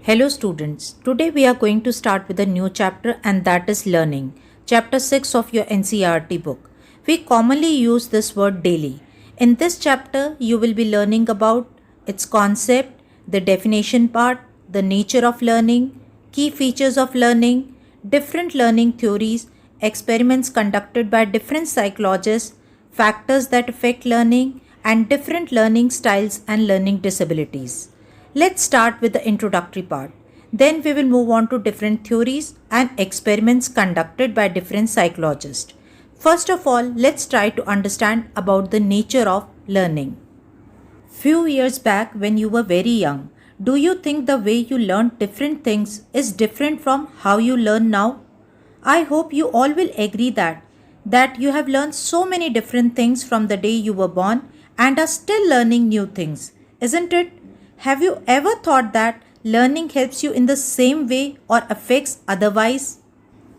Hello students, today we are going to start with a new chapter and that is learning, chapter 6 of your NCERT book. We commonly use this word daily. In this chapter, you will be learning about its concept, the definition part, the nature of learning, key features of learning, different learning theories, experiments conducted by different psychologists, factors that affect learning, and different learning styles and learning disabilities. Let's start with the introductory part. Then we will move on to different theories and experiments conducted by different psychologists. First of all, let's try to understand about the nature of learning. Few years back when you were very young, do you think the way you learned different things is different from how you learn now? I hope you all will agree that you have learned so many different things from the day you were born and are still learning new things, isn't it? Have you ever thought that learning helps you in the same way or affects otherwise?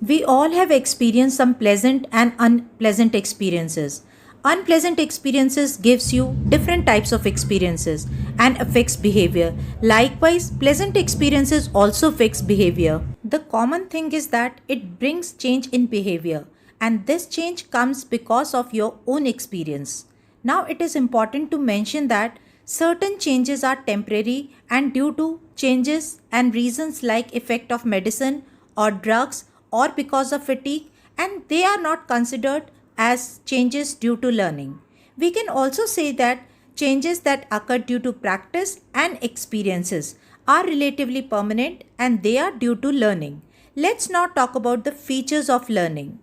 We all have experienced some pleasant and unpleasant experiences. Unpleasant experiences gives you different types of experiences and affects behavior. Likewise, pleasant experiences also affects behavior. The common thing is that it brings change in behavior and this change comes because of your own experience. Now it is important to mention that certain changes are temporary and due to changes and reasons like effect of medicine or drugs or because of fatigue, and they are not considered as changes due to learning. We can also say that changes that occur due to practice and experiences are relatively permanent and they are due to learning. Let's now talk about the features of learning.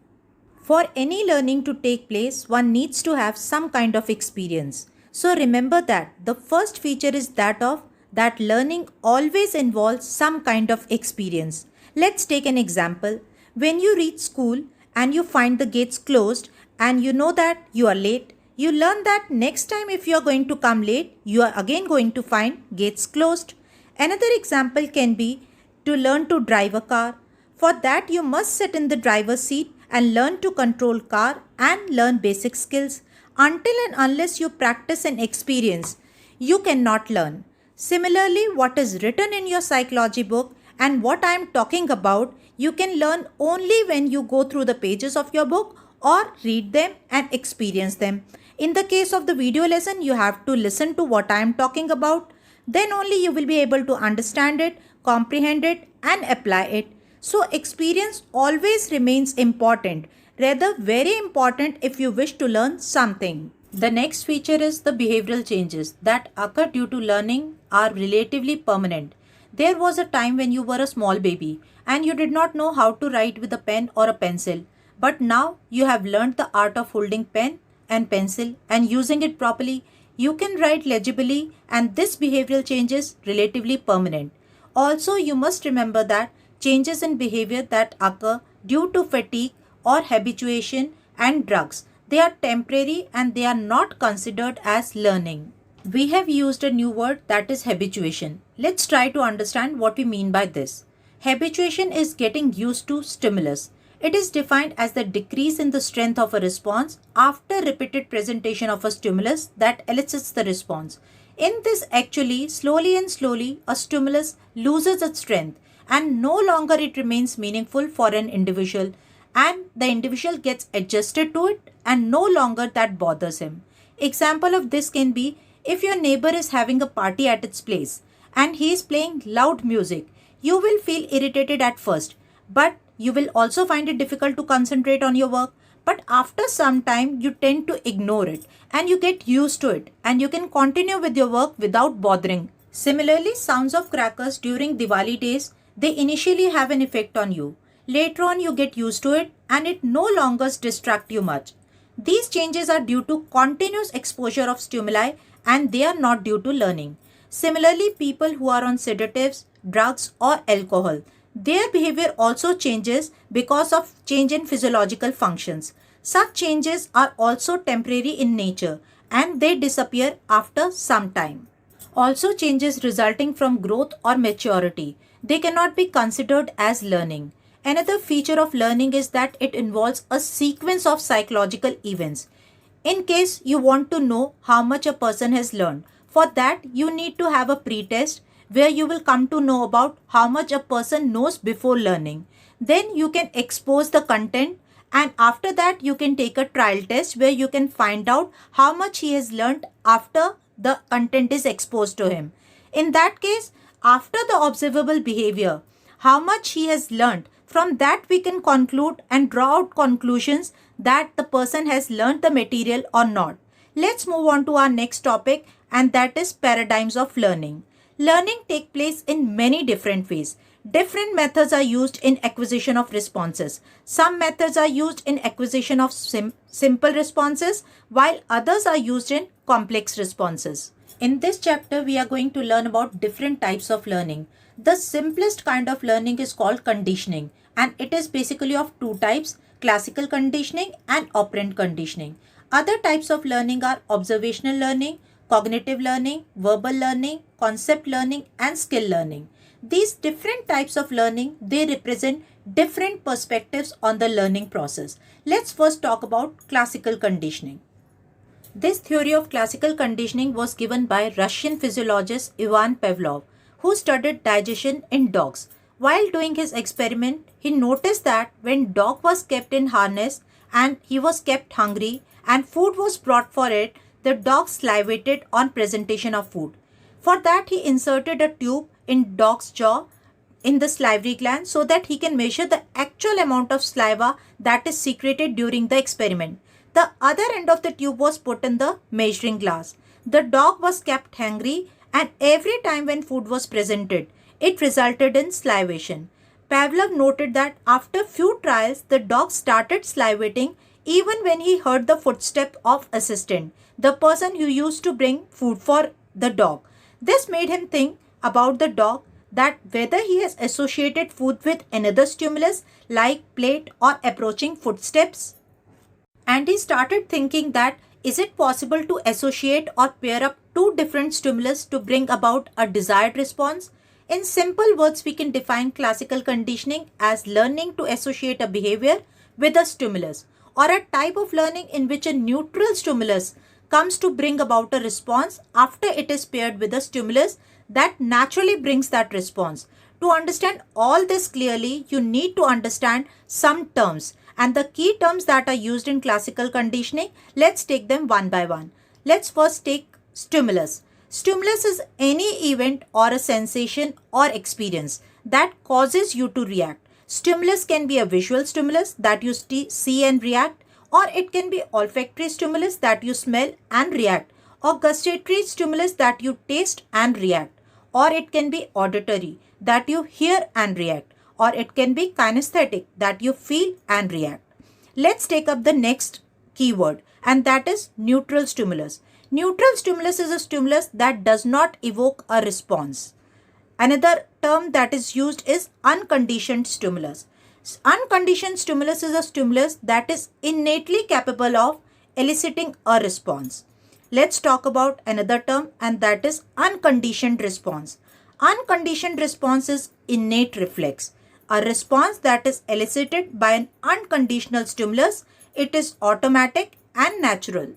For any learning to take place, one needs to have some kind of experience. So remember that the first feature is that learning always involves some kind of experience. Let's take an example. When you reach school and you find the gates closed and you know that you are late, you learn that next time if you are going to come late, you are again going to find gates closed. Another example can be to learn to drive a car. For that, you must sit in the driver's seat and learn to control car and learn basic skills. Until and unless you practice and experience, you cannot learn. Similarly, what is written in your psychology book and what I am talking about, you can learn only when you go through the pages of your book or read them and experience them. In the case of the video lesson, you have to listen to what I am talking about. Then only you will be able to understand it, comprehend it and apply it. So experience always remains important, rather very important if you wish to learn something. The next feature is the behavioral changes that occur due to learning are relatively permanent. There was a time when you were a small baby and you did not know how to write with a pen or a pencil. But now you have learned the art of holding pen and pencil and using it properly. You can write legibly and this behavioral change is relatively permanent. Also, you must remember that changes in behavior that occur due to fatigue or habituation and drugs, they are temporary and they are not considered as learning. We have used a new word that is habituation. Let's try to understand what we mean by this. Habituation is getting used to stimulus. It is defined as the decrease in the strength of a response after repeated presentation of a stimulus that elicits the response. In this actually, slowly and slowly, a stimulus loses its strength and no longer it remains meaningful for an individual and the individual gets adjusted to it and no longer that bothers him. Example of this can be if your neighbor is having a party at its place and he is playing loud music, you will feel irritated at first, but you will also find it difficult to concentrate on your work. But after some time, you tend to ignore it and you get used to it and you can continue with your work without bothering. Similarly, sounds of crackers during Diwali days, they initially have an effect on you. Later on, you get used to it and it no longer distracts you much. These changes are due to continuous exposure of stimuli and they are not due to learning. Similarly, people who are on sedatives, drugs or alcohol, their behavior also changes because of change in physiological functions. Such changes are also temporary in nature and they disappear after some time. Also, changes resulting from growth or maturity, they cannot be considered as learning. Another feature of learning is that it involves a sequence of psychological events. In case you want to know how much a person has learned, for that you need to have a pretest where you will come to know about how much a person knows before learning. Then you can expose the content, and after that you can take a trial test where you can find out how much he has learned after the content is exposed to him. In that case, after the observable behavior, how much he has learned, from that we can conclude and draw out conclusions that the person has learned the material or not. Let's move on to our next topic, and that is paradigms of learning. Learning takes place in many different ways. Different methods are used in acquisition of responses. Some methods are used in acquisition of simple responses, while others are used in complex responses. In this chapter, we are going to learn about different types of learning. The simplest kind of learning is called conditioning, and it is basically of two types: classical conditioning and operant conditioning. Other types of learning are observational learning, cognitive learning, verbal learning, concept learning, and skill learning. These different types of learning, they represent different perspectives on the learning process. Let's first talk about classical conditioning. This theory of classical conditioning was given by Russian physiologist Ivan Pavlov, who studied digestion in dogs. While doing his experiment, he noticed that when dog was kept in harness and he was kept hungry and food was brought for it, the dog salivated on presentation of food. For that, he inserted a tube in dog's jaw in the salivary gland so that he can measure the actual amount of saliva that is secreted during the experiment. The other end of the tube was put in the measuring glass. The dog was kept hungry, and every time when food was presented, it resulted in salivation. Pavlov noted that after few trials, the dog started salivating even when he heard the footstep of assistant, the person who used to bring food for the dog. This made him think about the dog, that whether he has associated food with another stimulus like plate or approaching footsteps. And he started thinking that is it possible to associate or pair up two different stimulus to bring about a desired response? In simple words, we can define classical conditioning as learning to associate a behavior with a stimulus, or a type of learning in which a neutral stimulus comes to bring about a response after it is paired with a stimulus that naturally brings that response. To understand all this clearly, you need to understand some terms, and the key terms that are used in classical conditioning, let's take them one by one. Let's first take stimulus. Stimulus is any event or a sensation or experience that causes you to react. Stimulus can be a visual stimulus that you see and react, or it can be olfactory stimulus that you smell and react, or gustatory stimulus that you taste and react, or it can be auditory that you hear and react, or it can be kinesthetic that you feel and react. Let's take up the next keyword, and that is neutral stimulus. Neutral stimulus is a stimulus that does not evoke a response. Another term that is used is unconditioned stimulus. Unconditioned stimulus is a stimulus that is innately capable of eliciting a response. Let's talk about another term, and that is unconditioned response. Unconditioned response is innate reflex. A response that is elicited by an unconditional stimulus, it is automatic and natural.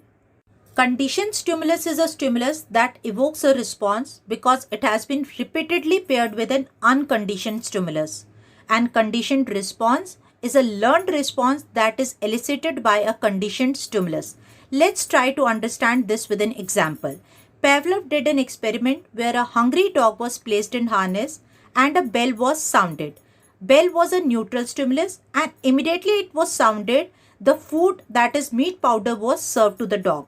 Conditioned stimulus is a stimulus that evokes a response because it has been repeatedly paired with an unconditioned stimulus. And conditioned response is a learned response that is elicited by a conditioned stimulus. Let's try to understand this with an example. Pavlov did an experiment where a hungry dog was placed in harness and a bell was sounded. Bell was a neutral stimulus, and immediately it was sounded, the food, that is meat powder, was served to the dog.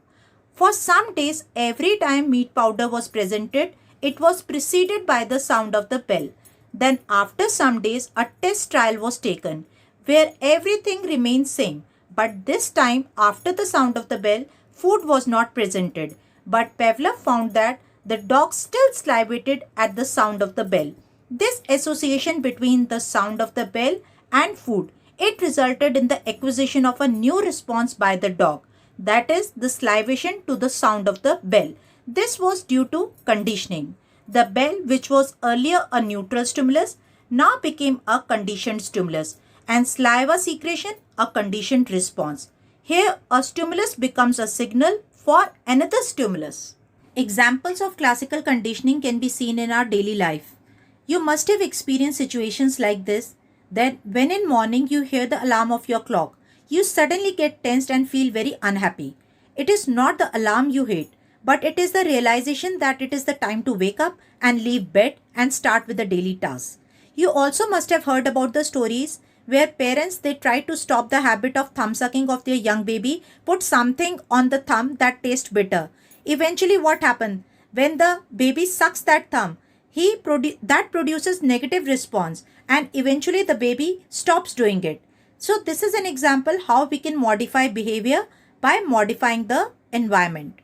For some days, every time meat powder was presented, it was preceded by the sound of the bell. Then after some days, a test trial was taken where everything remained same. But this time, after the sound of the bell, food was not presented. But Pavlov found that the dog still salivated at the sound of the bell. This association between the sound of the bell and food, it resulted in the acquisition of a new response by the dog. That is the salivation to the sound of the bell. This was due to conditioning. The bell, which was earlier a neutral stimulus, now became a conditioned stimulus, and saliva secretion a conditioned response. Here, a stimulus becomes a signal for another stimulus. Examples of classical conditioning can be seen in our daily life. You must have experienced situations like this, that when in morning you hear the alarm of your clock, you suddenly get tensed and feel very unhappy. It is not the alarm you hate, but it is the realization that it is the time to wake up and leave bed and start with the daily tasks. You also must have heard about the stories where parents they try to stop the habit of thumb sucking of their young baby, put something on the thumb that tastes bitter. Eventually what happens? When the baby sucks that thumb, that produces negative response and eventually the baby stops doing it. So this is an example how we can modify behavior by modifying the environment.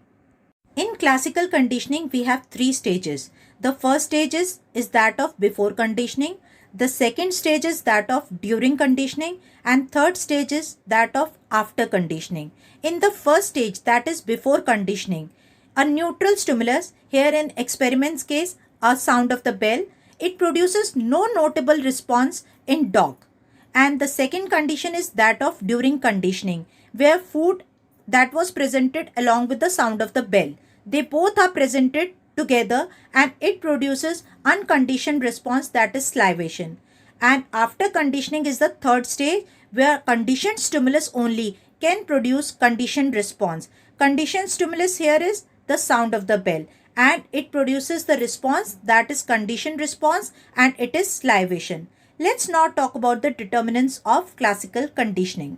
In classical conditioning, we have three stages. The first stage is that of before conditioning. The second stage is that of during conditioning. And third stage is that of after conditioning. In the first stage, that is before conditioning, a neutral stimulus, here in experiments case, a sound of the bell, it produces no notable response in dog. And the second condition is that of during conditioning, where food that was presented along with the sound of the bell, they both are presented together and it produces unconditioned response, that is salivation. And after conditioning is the third stage, where conditioned stimulus only can produce conditioned response. Conditioned stimulus here is the sound of the bell and it produces the response, that is conditioned response, and it is salivation. Let's now talk about the determinants of classical conditioning.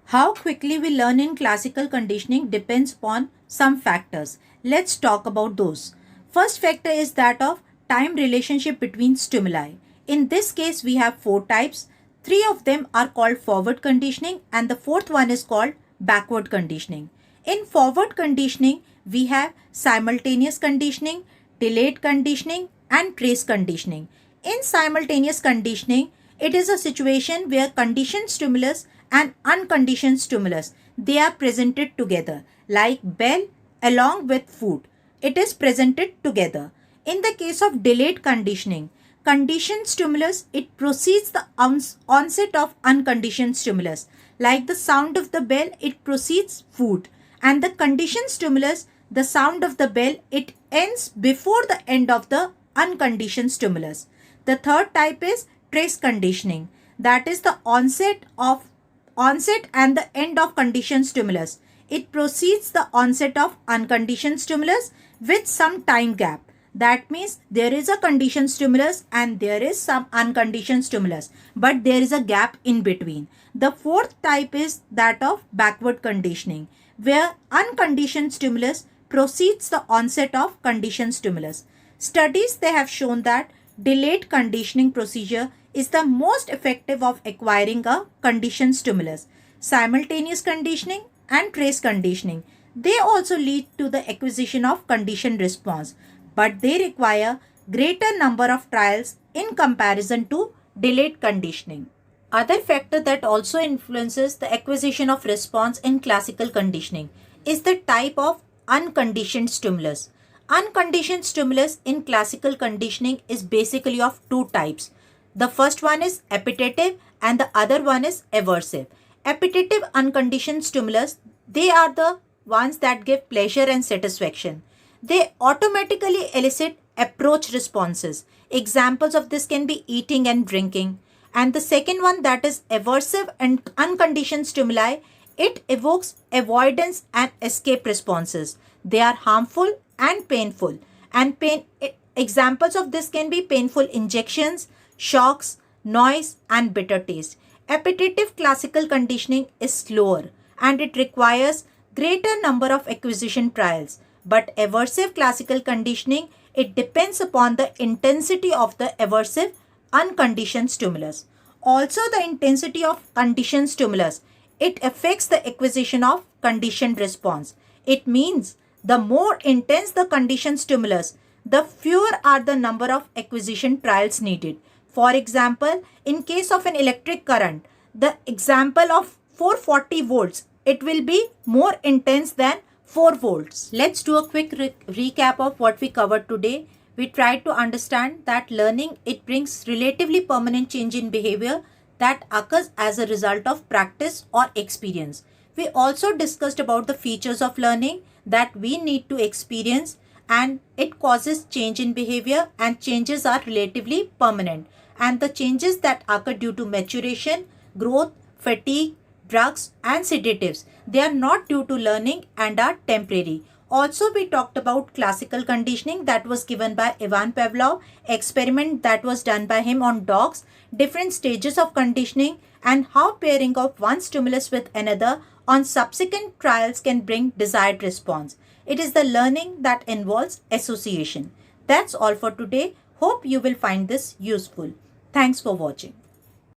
How quickly we learn in classical conditioning depends upon some factors. Let's talk about those. First factor is that of time relationship between stimuli. In this case, we have four types. Three of them are called forward conditioning and the fourth one is called backward conditioning. In forward conditioning, we have simultaneous conditioning, delayed conditioning, and trace conditioning. In simultaneous conditioning, it is a situation where conditioned stimulus and unconditioned stimulus, they are presented together, like bell along with food. It is presented together. In the case of delayed conditioning, conditioned stimulus, it precedes the onset of unconditioned stimulus. Like the sound of the bell, it precedes food. And the conditioned stimulus, the sound of the bell, it ends before the end of the unconditioned stimulus. The third type is trace conditioning. That is the onset and the end of conditioned stimulus. It precedes the onset of unconditioned stimulus with some time gap. That means there is a conditioned stimulus and there is some unconditioned stimulus, but there is a gap in between. The fourth type is that of backward conditioning, where unconditioned stimulus precedes the onset of conditioned stimulus. Studies they have shown that delayed conditioning procedure is the most effective of acquiring a conditioned stimulus. Simultaneous conditioning and trace conditioning, they also lead to the acquisition of conditioned response, but they require greater number of trials in comparison to delayed conditioning. Other factor that also influences the acquisition of response in classical conditioning is the type of unconditioned stimulus. Unconditioned stimulus in classical conditioning is basically of two types. The first one is appetitive and the other one is aversive. Appetitive unconditioned stimulus, they are the ones that give pleasure and satisfaction. They automatically elicit approach responses. Examples of this can be eating and drinking. And the second one, that is aversive and unconditioned stimuli, it evokes avoidance and escape responses. They are harmful and painful. And examples of this can be painful injections, shocks, noise, and bitter taste. Appetitive classical conditioning is slower and it requires greater number of acquisition trials. But aversive classical conditioning, it depends upon the intensity of the aversive unconditioned stimulus. Also, the intensity of conditioned stimulus, it affects the acquisition of conditioned response. It means the more intense the conditioned stimulus, the fewer are the number of acquisition trials needed. For example, in case of an electric current, the example of 440 volts, it will be more intense than 4 volts. Let's do a quick recap of what we covered today. We tried to understand that learning, it brings relatively permanent change in behavior that occurs as a result of practice or experience. We also discussed about the features of learning, that we need to experience and it causes change in behavior, and changes are relatively permanent. And the changes that occur due to maturation, growth, fatigue, drugs and sedatives, they are not due to learning and are temporary. Also, we talked about classical conditioning that was given by Ivan Pavlov, experiment that was done by him on dogs, different stages of conditioning, and how pairing of one stimulus with another on subsequent trials can bring desired response. It is the learning that involves association. That's all for today. Hope you will find this useful. Thanks for watching.